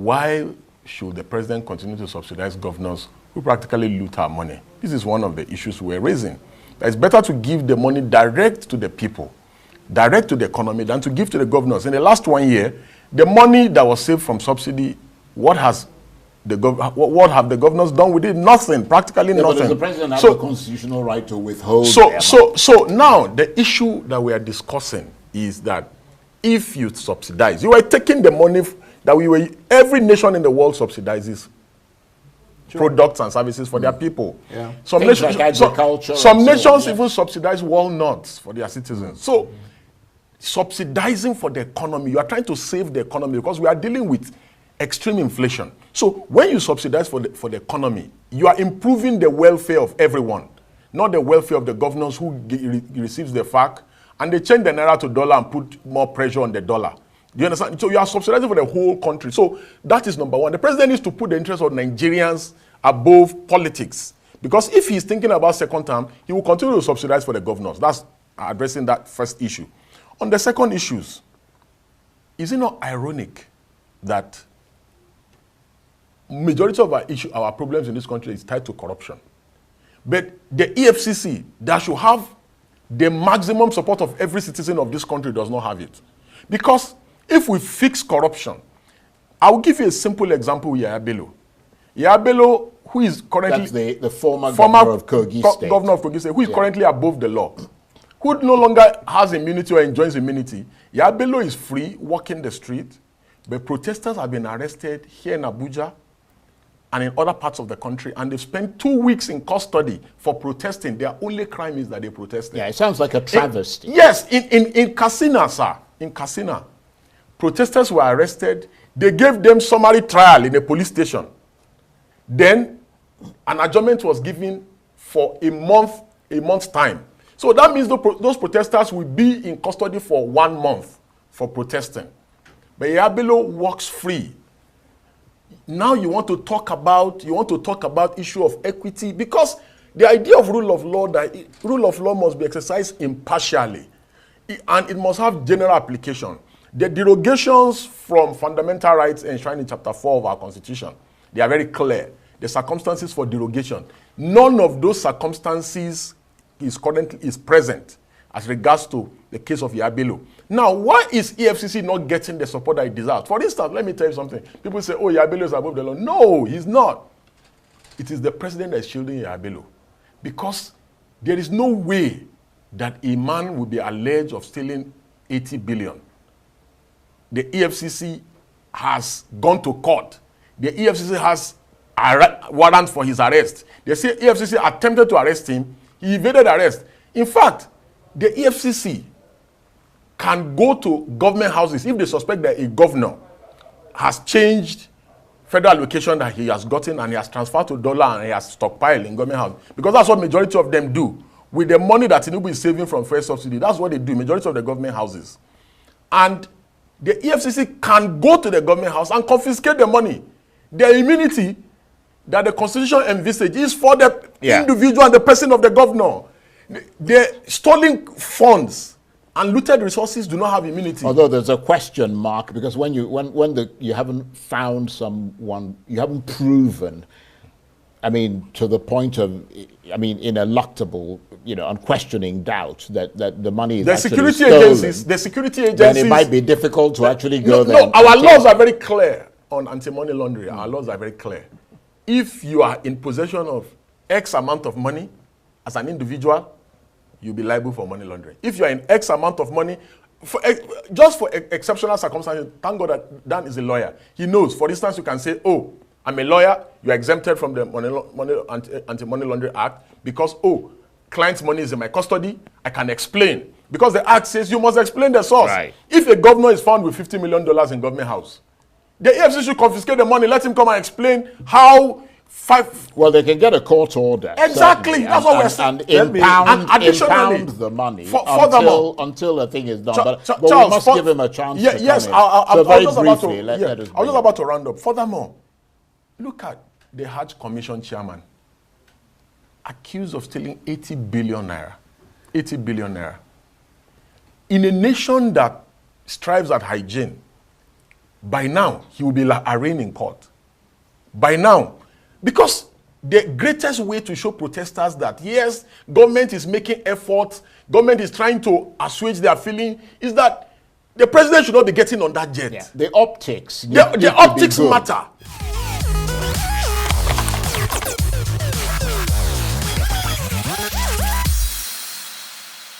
why should the president continue to subsidize governors who practically loot our money? This is one of the issues we're raising. It's better to give the money direct to the people, direct to the economy, than to give to the governors. In the last 1 year, the money that was saved from subsidy, what have the governors done with it? Nothing, practically nothing. But does the president have the constitutional right to withhold? So now the issue that we are discussing is that if you subsidize, you are taking the money that every nation in the world subsidizes products and services for their people. Yeah. Some nations, like agriculture. Some nations even subsidize walnuts for their citizens. So subsidizing for the economy, you are trying to save the economy because we are dealing with extreme inflation. So when you subsidize for the economy, you are improving the welfare of everyone, not the welfare of the governors who receives the FAQ and they change the naira to dollar and put more pressure on the dollar. Do you understand? So you are subsidizing for the whole country. So that is number one. The president needs to put the interests of Nigerians above politics. Because if he's thinking about second term, he will continue to subsidize for the governors. That's addressing that first issue. On the second issues, is it not ironic that majority of our problems in this country is tied to corruption? But the EFCC that should have the maximum support of every citizen of this country does not have it. Because if we fix corruption, I will give you a simple example with Yahaya Bello. Yahaya Bello, who is currently the former governor of Kogi State. Governor of Kogi State, who is currently above the law, who no longer has immunity or enjoys immunity. Yahaya Bello is free, walking the street, but protesters have been arrested here in Abuja and in other parts of the country, and they've spent 2 weeks in custody for protesting. Their only crime is that they protested. Yeah, it sounds like a travesty. Yes, in Katsina, sir, in Katsina, protesters were arrested. They gave them summary trial in a police station. Then an adjournment was given for a month's time. So that means those protesters will be in custody for 1 month for protesting. But Yahaya Bello walks free. Now you want to talk about issue of equity, because the idea of rule of law must be exercised impartially, and it must have general application. The derogations from fundamental rights enshrined in Chapter 4 of our Constitution, they are very clear. The circumstances for derogation, none of those circumstances is present as regards to the case of Yahaya Bello. Now, why is EFCC not getting the support that it deserves? For instance, let me tell you something. People say, oh, Yahaya Bello is above the law. No, he's not. It is the president that is shielding Yahaya Bello. Because there is no way that a man will be alleged of stealing 80 billion. The EFCC has gone to court. The EFCC has a warrant for his arrest. The EFCC attempted to arrest him. He evaded arrest. In fact, the EFCC can go to government houses if they suspect that a governor has changed federal allocation that he has gotten and he has transferred to dollar and he has stockpiled in government house. Because that's what majority of them do. With the money that Tinubu is saving from first subsidy, that's what they do, majority of the government houses. And the EFCC can go to the government house and confiscate the money. The immunity that the Constitution envisages is for the individual and the person of the governor. The stolen funds and looted resources do not have immunity. Although there's a question mark, because when you haven't found someone, you haven't proven, I mean, to the point of, I mean, ineluctable, unquestioning doubt that the money is the actually security agencies, then it might be difficult to actually go there. No, our laws are very clear on anti-money laundering. Our laws are very clear. If you are in possession of X amount of money as an individual, you'll be liable for money laundering. If you are in X amount of money, just for exceptional circumstances, thank God that Dan is a lawyer. He knows. For instance, you can say, oh, I'm a lawyer, you are exempted from the Anti-Money Laundering Act because, oh, client's money is in my custody, I can explain. Because the act says you must explain the source. Right. If a governor is found with $50 million in government house, the EFCC should confiscate the money, let him come and explain how well, they can get a court order. Exactly, that's what we're saying. And impound the money until a thing is done. But Charles, we must give him a chance to yes, so very briefly, let us I was just about to round up. Furthermore, look at the Hajj Commission chairman accused of stealing 80 billion naira. 80 billion naira. In a nation that strives at hygiene, by now he will be arraigned in court. By now, because the greatest way to show protesters that yes, government is making efforts, government is trying to assuage their feeling, is that the president should not be getting on that jet. Yeah. The optics. The optics matter.